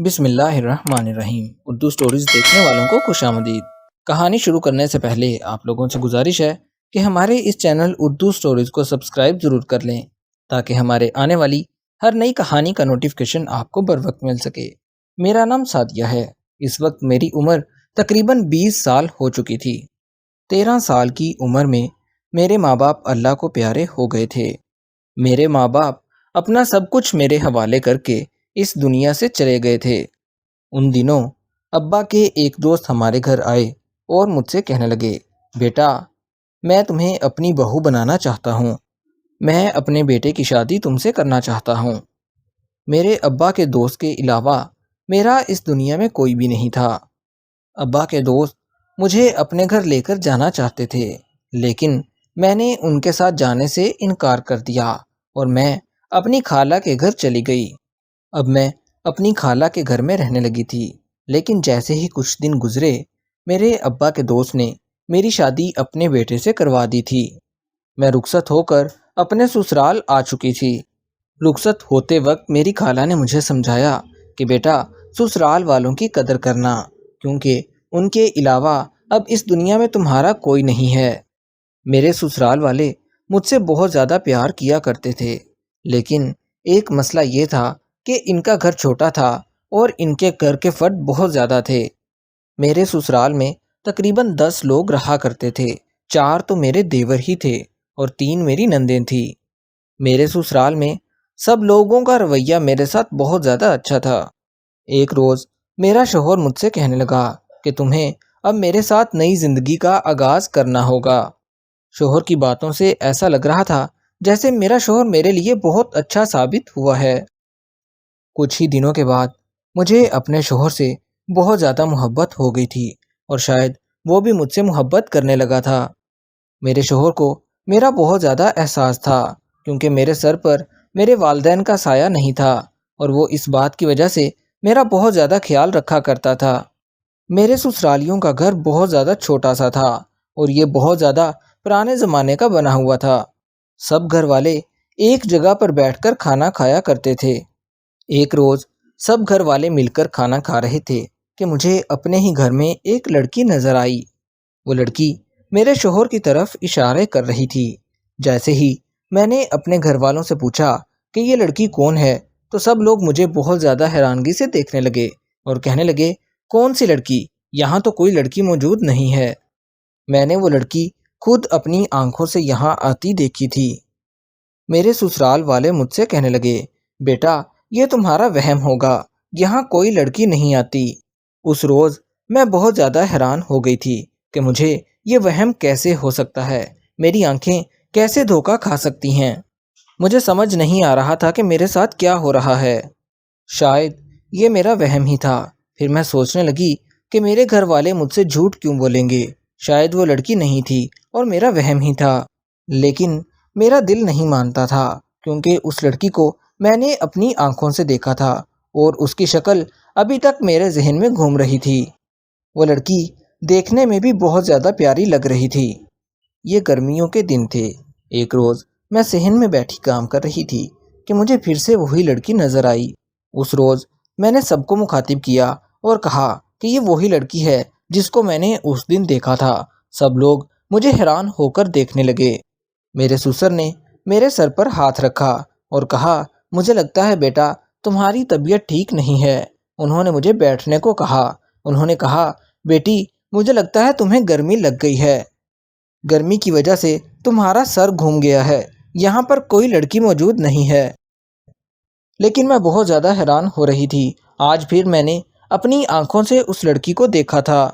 بسم اللہ الرحمن الرحیم۔ اردو سٹوریز دیکھنے والوں کو خوش آمدید۔ کہانی شروع کرنے سے پہلے آپ لوگوں سے گزارش ہے کہ ہمارے اس چینل اردو سٹوریز کو سبسکرائب ضرور کر لیں تاکہ ہمارے آنے والی ہر نئی کہانی کا نوٹیفیکیشن آپ کو بر وقت مل سکے۔ میرا نام سعدیہ ہے۔ اس وقت میری عمر تقریباً 20 سال ہو چکی تھی۔ 13 سال کی عمر میں میرے ماں باپ اللہ کو پیارے ہو گئے تھے۔ میرے ماں باپ اپنا سب کچھ میرے حوالے کر کے اس دنیا سے چلے گئے تھے۔ ان دنوں ابا کے ایک دوست ہمارے گھر آئے اور مجھ سے کہنے لگے، بیٹا میں تمہیں اپنی بہو بنانا چاہتا ہوں، میں اپنے بیٹے کی شادی تم سے کرنا چاہتا ہوں۔ میرے ابا کے دوست کے علاوہ میرا اس دنیا میں کوئی بھی نہیں تھا۔ ابا کے دوست مجھے اپنے گھر لے کر جانا چاہتے تھے، لیکن میں نے ان کے ساتھ جانے سے انکار کر دیا اور میں اپنی خالہ کے گھر چلی گئی۔ اب میں اپنی خالہ کے گھر میں رہنے لگی تھی، لیکن جیسے ہی کچھ دن گزرے میرے ابا کے دوست نے میری شادی اپنے بیٹے سے کروا دی تھی۔ میں رخصت ہو کر اپنے سسرال آ چکی تھی۔ رخصت ہوتے وقت میری خالہ نے مجھے سمجھایا کہ بیٹا سسرال والوں کی قدر کرنا، کیونکہ ان کے علاوہ اب اس دنیا میں تمہارا کوئی نہیں ہے۔ میرے سسرال والے مجھ سے بہت زیادہ پیار کیا کرتے تھے، لیکن ایک مسئلہ یہ تھا کہ ان کا گھر چھوٹا تھا اور ان کے گھر کے فرد بہت زیادہ تھے۔ میرے سسرال میں تقریباً 10 لوگ رہا کرتے تھے، 4 تو میرے دیور ہی تھے اور 3 میری نندیں تھیں۔ میرے سسرال میں سب لوگوں کا رویہ میرے ساتھ بہت زیادہ اچھا تھا۔ ایک روز میرا شوہر مجھ سے کہنے لگا کہ تمہیں اب میرے ساتھ نئی زندگی کا آغاز کرنا ہوگا۔ شوہر کی باتوں سے ایسا لگ رہا تھا جیسے میرا شوہر میرے لیے بہت اچھا ثابت ہوا ہے۔ کچھ ہی دنوں کے بعد مجھے اپنے شوہر سے بہت زیادہ محبت ہو گئی تھی اور شاید وہ بھی مجھ سے محبت کرنے لگا تھا۔ میرے شوہر کو میرا بہت زیادہ احساس تھا، کیونکہ میرے سر پر میرے والدین کا سایہ نہیں تھا اور وہ اس بات کی وجہ سے میرا بہت زیادہ خیال رکھا کرتا تھا۔ میرے سسرالیوں کا گھر بہت زیادہ چھوٹا سا تھا اور یہ بہت زیادہ پرانے زمانے کا بنا ہوا تھا۔ سب گھر والے ایک جگہ پر بیٹھ کر کھانا کھایا کرتے تھے۔ ایک روز سب گھر والے مل کر کھانا کھا رہے تھے کہ مجھے اپنے ہی گھر میں ایک لڑکی نظر آئی۔ وہ لڑکی میرے شوہر کی طرف اشارے کر رہی تھی۔ جیسے ہی میں نے اپنے گھر والوں سے پوچھا کہ یہ لڑکی کون ہے تو سب لوگ مجھے بہت زیادہ حیرانگی سے دیکھنے لگے اور کہنے لگے، کون سی لڑکی؟ یہاں تو کوئی لڑکی موجود نہیں ہے۔ میں نے وہ لڑکی خود اپنی آنکھوں سے یہاں آتی دیکھی تھی۔ میرے سسرال والے مجھ سے کہنے لگے، بیٹا یہ تمہارا وہم ہوگا، یہاں کوئی لڑکی نہیں آتی۔ اس روز میں بہت زیادہ حیران ہو گئی تھی کہ مجھے یہ وہم کیسے ہو سکتا ہے، میری آنکھیں کیسے دھوکہ کھا سکتی ہیں۔ مجھے سمجھ نہیں آ رہا تھا کہ میرے ساتھ کیا ہو رہا ہے۔ شاید یہ میرا وہم ہی تھا۔ پھر میں سوچنے لگی کہ میرے گھر والے مجھ سے جھوٹ کیوں بولیں گے، شاید وہ لڑکی نہیں تھی اور میرا وہم ہی تھا۔ لیکن میرا دل نہیں مانتا تھا، کیونکہ اس لڑکی کو میں نے اپنی آنکھوں سے دیکھا تھا اور اس کی شکل ابھی تک میرے ذہن میں گھوم رہی تھی۔ وہ لڑکی دیکھنے میں بھی بہت زیادہ پیاری لگ رہی تھی۔ یہ گرمیوں کے دن تھے۔ ایک روز میں صحن میں بیٹھی کام کر رہی تھی کہ مجھے پھر سے وہی لڑکی نظر آئی۔ اس روز میں نے سب کو مخاطب کیا اور کہا کہ یہ وہی لڑکی ہے جس کو میں نے اس دن دیکھا تھا۔ سب لوگ مجھے حیران ہو کر دیکھنے لگے۔ میرے سسر نے میرے سر پر ہاتھ رکھا اور کہا، مجھے لگتا ہے بیٹا تمہاری طبیعت ٹھیک نہیں ہے۔ انہوں نے مجھے بیٹھنے کو کہا۔ انہوں نے کہا، بیٹی مجھے لگتا ہے تمہیں گرمی لگ گئی ہے، گرمی کی وجہ سے تمہارا سر گھوم گیا ہے، یہاں پر کوئی لڑکی موجود نہیں ہے۔ لیکن میں بہت زیادہ حیران ہو رہی تھی۔ آج پھر میں نے اپنی آنکھوں سے اس لڑکی کو دیکھا تھا،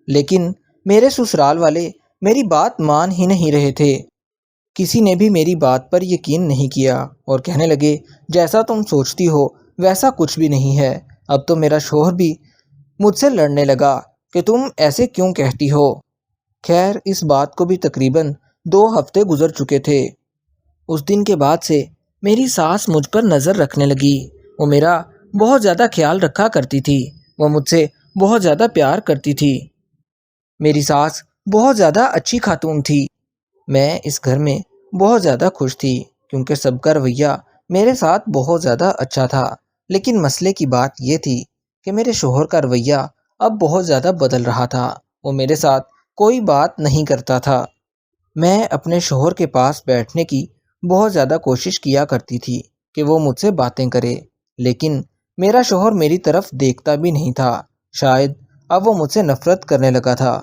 لیکن میرے سسرال والے میری بات مان ہی نہیں رہے تھے۔ کسی نے بھی میری بات پر یقین نہیں کیا اور کہنے لگے، جیسا تم سوچتی ہو ویسا کچھ بھی نہیں ہے۔ اب تو میرا شوہر بھی مجھ سے لڑنے لگا کہ تم ایسے کیوں کہتی ہو۔ خیر اس بات کو بھی تقریباً 2 ہفتے گزر چکے تھے۔ اس دن کے بعد سے میری ساس مجھ پر نظر رکھنے لگی۔ وہ میرا بہت زیادہ خیال رکھا کرتی تھی، وہ مجھ سے بہت زیادہ پیار کرتی تھی۔ میری ساس بہت زیادہ اچھی خاتون تھی۔ میں اس گھر میں بہت زیادہ خوش تھی کیونکہ سب کا رویہ میرے ساتھ بہت زیادہ اچھا تھا۔ لیکن مسئلے کی بات یہ تھی کہ میرے شوہر کا رویہ اب بہت زیادہ بدل رہا تھا۔ وہ میرے ساتھ کوئی بات نہیں کرتا تھا۔ میں اپنے شوہر کے پاس بیٹھنے کی بہت زیادہ کوشش کیا کرتی تھی کہ وہ مجھ سے باتیں کرے، لیکن میرا شوہر میری طرف دیکھتا بھی نہیں تھا۔ شاید اب وہ مجھ سے نفرت کرنے لگا تھا۔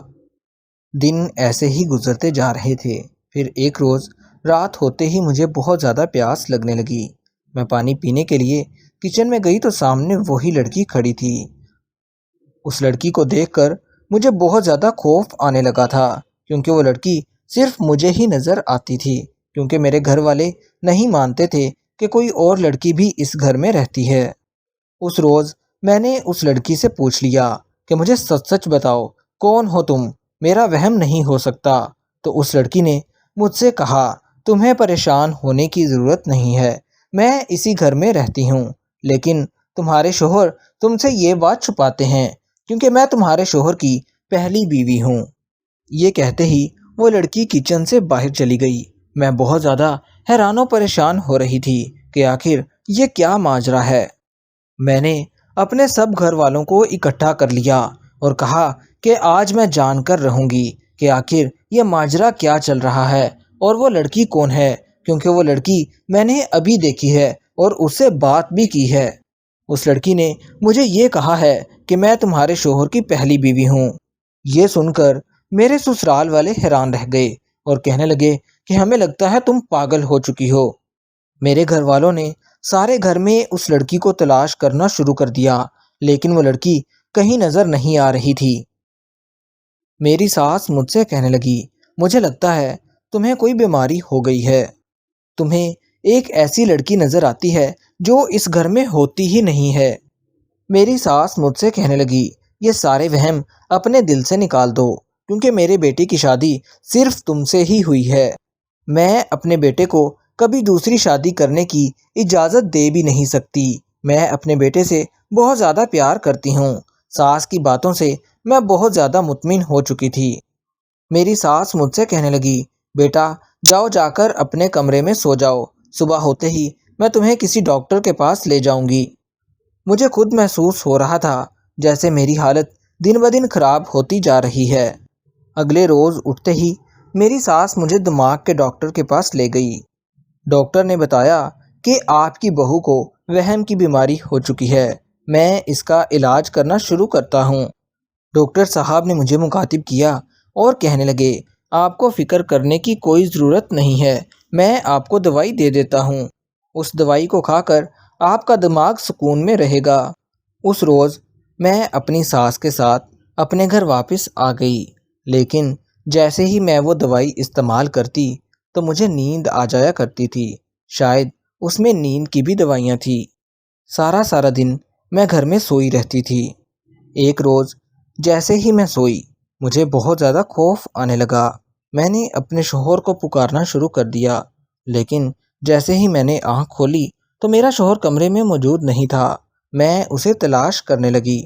دن ایسے ہی گزرتے جا رہے تھے۔ پھر ایک روز رات ہوتے ہی مجھے بہت زیادہ پیاس لگنے لگی۔ میں پانی پینے کے لیے کچن میں گئی تو سامنے وہی لڑکی کھڑی تھی۔ اس لڑکی کو دیکھ کر مجھے بہت زیادہ خوف آنے لگا تھا، کیونکہ وہ لڑکی صرف مجھے ہی نظر آتی تھی، کیونکہ میرے گھر والے نہیں مانتے تھے کہ کوئی اور لڑکی بھی اس گھر میں رہتی ہے۔ اس روز میں نے اس لڑکی سے پوچھ لیا کہ مجھے سچ سچ بتاؤ، کون ہو تم؟ میرا وہم نہیں ہو سکتا۔ تو اس لڑکی نے مجھ سے کہا، تمہیں پریشان ہونے کی ضرورت نہیں ہے، میں اسی گھر میں رہتی ہوں، لیکن تمہارے شوہر تم سے یہ بات چھپاتے ہیں، کیونکہ میں تمہارے شوہر کی پہلی بیوی ہوں۔ یہ کہتے ہی وہ لڑکی کچن سے باہر چلی گئی۔ میں بہت زیادہ حیران و پریشان ہو رہی تھی کہ آخر یہ کیا ماجرا ہے۔ میں نے اپنے سب گھر والوں کو اکٹھا کر لیا اور کہا کہ آج میں جان کر رہوں گی کہ آخر یہ ماجرا کیا چل رہا ہے اور وہ لڑکی کون ہے، کیونکہ وہ لڑکی میں نے ابھی دیکھی ہے اور اس سے بات بھی کی ہے۔ اس لڑکی نے مجھے یہ کہا ہے کہ میں تمہارے شوہر کی پہلی بیوی ہوں۔ یہ سن کر میرے سسرال والے حیران رہ گئے اور کہنے لگے کہ ہمیں لگتا ہے تم پاگل ہو چکی ہو۔ میرے گھر والوں نے سارے گھر میں اس لڑکی کو تلاش کرنا شروع کر دیا، لیکن وہ لڑکی کہیں نظر نہیں آ رہی تھی۔ میری ساس مجھ سے کہنے لگی، مجھے لگتا ہے تمہیں کوئی بیماری ہو گئی ہے، تمہیں ایک ایسی لڑکی نظر آتی ہے جو اس گھر میں ہوتی ہی نہیں ہے۔ میری ساس مجھ سے کہنے لگی، یہ سارے وہم اپنے دل سے نکال دو، کیونکہ میرے بیٹے کی شادی صرف تم سے ہی ہوئی ہے۔ میں اپنے بیٹے کو کبھی دوسری شادی کرنے کی اجازت دے بھی نہیں سکتی۔ میں اپنے بیٹے سے بہت زیادہ پیار کرتی ہوں۔ ساس کی باتوں سے میں بہت زیادہ مطمئن ہو چکی تھی۔ میری ساس مجھ سے کہنے لگی، بیٹا جاؤ، جا کر اپنے کمرے میں سو جاؤ، صبح ہوتے ہی میں تمہیں کسی ڈاکٹر کے پاس لے جاؤں گی۔ مجھے خود محسوس ہو رہا تھا جیسے میری حالت دن بدن خراب ہوتی جا رہی ہے۔ اگلے روز اٹھتے ہی میری ساس مجھے دماغ کے ڈاکٹر کے پاس لے گئی۔ ڈاکٹر نے بتایا کہ آپ کی بہو کو وہم کی بیماری ہو چکی ہے، میں اس کا علاج کرنا شروع کرتا ہوں۔ ڈاکٹر صاحب نے مجھے مخاطب کیا اور کہنے لگے، آپ کو فکر کرنے کی کوئی ضرورت نہیں ہے، میں آپ کو دوائی دے دیتا ہوں، اس دوائی کو کھا کر آپ کا دماغ سکون میں رہے گا۔ اس روز میں اپنی ساس کے ساتھ اپنے گھر واپس آ گئی، لیکن جیسے ہی میں وہ دوائی استعمال کرتی تو مجھے نیند آ جایا کرتی تھی۔ شاید اس میں نیند کی بھی دوائیاں تھیں۔ سارا دن میں گھر میں سوئی رہتی تھی۔ ایک روز جیسے ہی میں سوئی، مجھے بہت زیادہ خوف آنے لگا۔ میں نے اپنے شوہر کو پکارنا شروع کر دیا، لیکن جیسے ہی میں نے آنکھ کھولی تو میرا شوہر کمرے میں موجود نہیں تھا۔ میں اسے تلاش کرنے لگی۔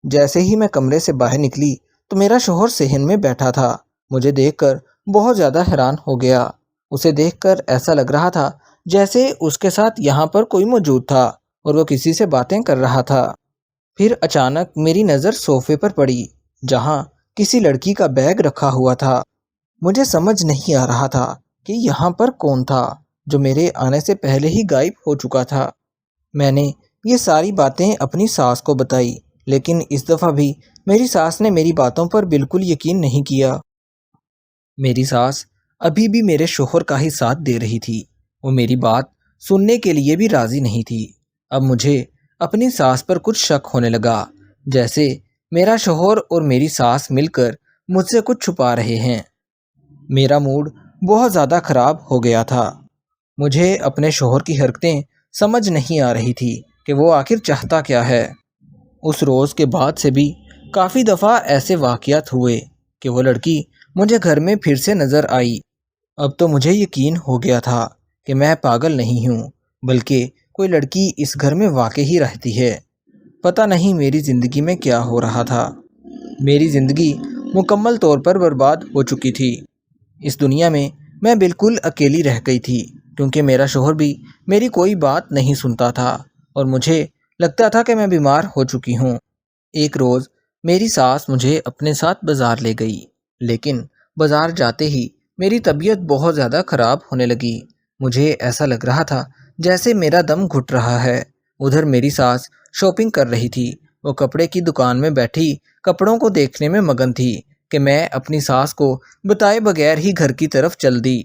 جیسے ہی میں کمرے سے باہر نکلی تو میرا شوہر صحن میں بیٹھا تھا۔ مجھے دیکھ کر بہت زیادہ حیران ہو گیا۔ اسے دیکھ کر ایسا لگ رہا تھا جیسے اس کے ساتھ یہاں پر کوئی موجود تھا اور وہ کسی سے باتیں کر رہا تھا۔ پھر اچانک میری نظر صوفے پر پڑی، جہاں کسی لڑکی کا بیگ رکھا ہوا تھا۔ مجھے سمجھ نہیں آ رہا تھا کہ یہاں پر کون تھا جو میرے آنے سے پہلے ہی غائب ہو چکا تھا۔ میں نے یہ ساری باتیں اپنی ساس کو بتائی، لیکن اس دفعہ بھی میری ساس نے میری باتوں پر بالکل یقین نہیں کیا۔ میری ساس ابھی بھی میرے شوہر کا ہی ساتھ دے رہی تھی، وہ میری بات سننے کے لیے بھی راضی نہیں تھی۔ اب مجھے اپنی ساس پر کچھ شک ہونے لگا، جیسے میرا شوہر اور میری ساس مل کر مجھ سے کچھ چھپا رہے ہیں۔ میرا موڈ بہت زیادہ خراب ہو گیا تھا۔ مجھے اپنے شوہر کی حرکتیں سمجھ نہیں آ رہی تھی کہ وہ آخر چاہتا کیا ہے۔ اس روز کے بعد سے بھی کافی دفعہ ایسے واقعات ہوئے کہ وہ لڑکی مجھے گھر میں پھر سے نظر آئی۔ اب تو مجھے یقین ہو گیا تھا کہ میں پاگل نہیں ہوں، بلکہ کوئی لڑکی اس گھر میں واقع ہی رہتی ہے۔ پتہ نہیں میری زندگی میں کیا ہو رہا تھا۔ میری زندگی مکمل طور پر برباد ہو چکی تھی۔ اس دنیا میں بالکل اکیلی رہ گئی تھی، کیونکہ میرا شوہر بھی میری کوئی بات نہیں سنتا تھا اور مجھے لگتا تھا کہ میں بیمار ہو چکی ہوں۔ ایک روز میری ساس مجھے اپنے ساتھ بازار لے گئی، لیکن بازار جاتے ہی میری طبیعت بہت زیادہ خراب ہونے لگی۔ مجھے ایسا لگ رہا تھا جیسے میرا دم گھٹ رہا ہے۔ ادھر میری ساس شاپنگ کر رہی تھی۔ وہ کپڑے کی دکان میں بیٹھی کپڑوں کو دیکھنے میں مگن تھی کہ میں اپنی ساس کو بتائے بغیر ہی گھر کی طرف چل دی۔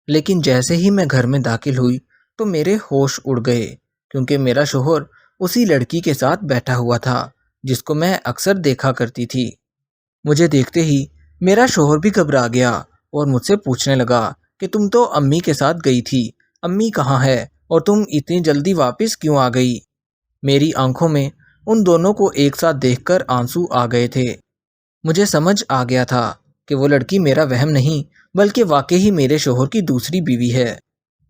لیکن جیسے ہی میں گھر میں داخل ہوئی تو میرے ہوش اڑ گئے، کیونکہ میرا شوہر اسی لڑکی کے ساتھ بیٹھا ہوا تھا جس کو میں اکثر دیکھا کرتی تھی۔ مجھے دیکھتے ہی میرا شوہر بھی گھبرا گیا اور مجھ سے پوچھنے لگا کہ تم تو امی کے ساتھ گئی تھی، امی کہاں ہے اور تم اتنی جلدی واپس کیوں آ گئی؟ میری آنکھوں میں ان دونوں کو ایک ساتھ دیکھ کر آنسو آ گئے تھے۔ مجھے سمجھ آ گیا تھا کہ وہ لڑکی میرا وہم نہیں بلکہ واقعی میرے شوہر کی دوسری بیوی ہے۔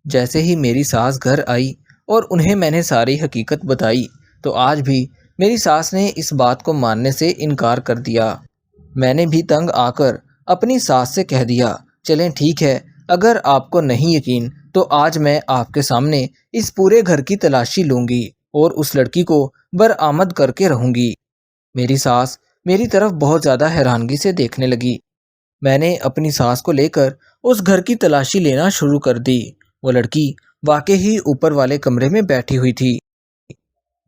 جیسے ہی میری ساس گھر آئی اور انہیں میں نے ساری حقیقت بتائی تو آج بھی میری ساس نے اس بات کو ماننے سے انکار کر دیا۔ میں نے بھی تنگ آ کر اپنی ساس سے کہہ دیا، چلیں ٹھیک ہے، اگر آپ کو نہیں یقین تو آج میں آپ کے سامنے اس پورے گھر کی تلاشی لوں گی اور اس لڑکی کو برآمد کر کے رہوں گی۔ میری ساس میری طرف بہت زیادہ حیرانگی سے دیکھنے لگی۔ میں نے اپنی ساس کو لے کر اس گھر کی تلاشی لینا شروع کر دی۔ وہ لڑکی واقعی اوپر والے کمرے میں بیٹھی ہوئی تھی۔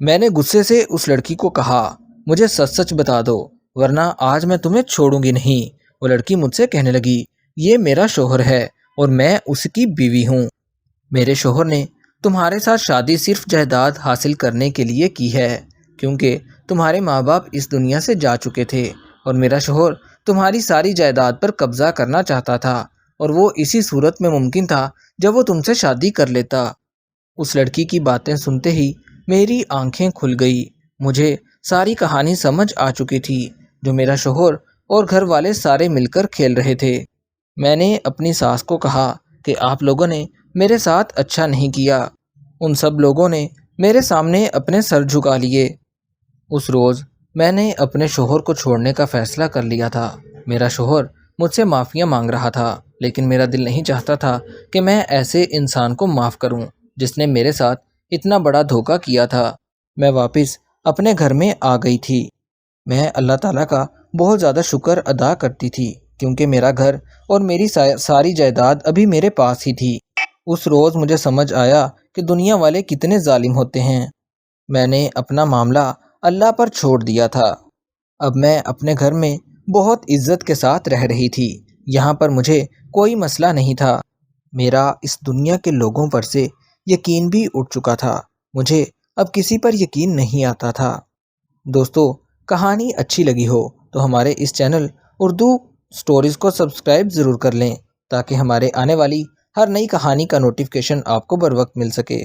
میں نے غصے سے اس لڑکی کو کہا، مجھے سچ سچ بتا دو ورنہ آج میں تمہیں چھوڑوں گی نہیں۔ وہ لڑکی مجھ سے کہنے لگی، یہ میرا شوہر ہے اور میں اس کی بیوی ہوں۔ میرے شوہر نے تمہارے ساتھ شادی صرف جائیداد حاصل کرنے کے لیے کی ہے، کیونکہ تمہارے ماں باپ اس دنیا سے جا چکے تھے اور میرا شوہر تمہاری ساری جائیداد پر قبضہ کرنا چاہتا تھا، اور وہ اسی صورت میں ممکن تھا جب وہ تم سے شادی کر لیتا۔ اس لڑکی کی باتیں سنتے ہی میری آنکھیں کھل گئی۔ مجھے ساری کہانی سمجھ آ چکی تھی جو میرا شوہر اور گھر والے سارے مل کر کھیل رہے تھے۔ میں نے اپنی ساس کو کہا کہ آپ لوگوں نے میرے ساتھ اچھا نہیں کیا۔ ان سب لوگوں نے میرے سامنے اپنے سر جھکا لیے۔ اس روز میں نے اپنے شوہر کو چھوڑنے کا فیصلہ کر لیا تھا۔ میرا شوہر مجھ سے معافیاں مانگ رہا تھا، لیکن میرا دل نہیں چاہتا تھا کہ میں ایسے انسان کو معاف کروں جس نے میرے ساتھ اتنا بڑا دھوکہ کیا تھا۔ میں واپس اپنے گھر میں آ گئی تھی۔ میں اللہ تعالیٰ کا بہت زیادہ شکر ادا کرتی تھی کیونکہ میرا گھر اور میری ساری جائیداد ابھی میرے پاس ہی تھی۔ اس روز مجھے سمجھ آیا کہ دنیا والے کتنے ظالم ہوتے ہیں۔ میں نے اپنا معاملہ اللہ پر چھوڑ دیا تھا۔ اب میں اپنے گھر میں بہت عزت کے ساتھ رہ رہی تھی۔ یہاں پر مجھے کوئی مسئلہ نہیں تھا۔ میرا اس دنیا کے لوگوں پر سے یقین بھی اٹھ چکا تھا۔ مجھے اب کسی پر یقین نہیں آتا تھا۔ دوستو، کہانی اچھی لگی ہو تو ہمارے اس چینل اردو سٹوریز کو سبسکرائب ضرور کر لیں تاکہ ہمارے آنے والی ہر نئی کہانی کا نوٹیفیکیشن آپ کو بر وقت مل سکے۔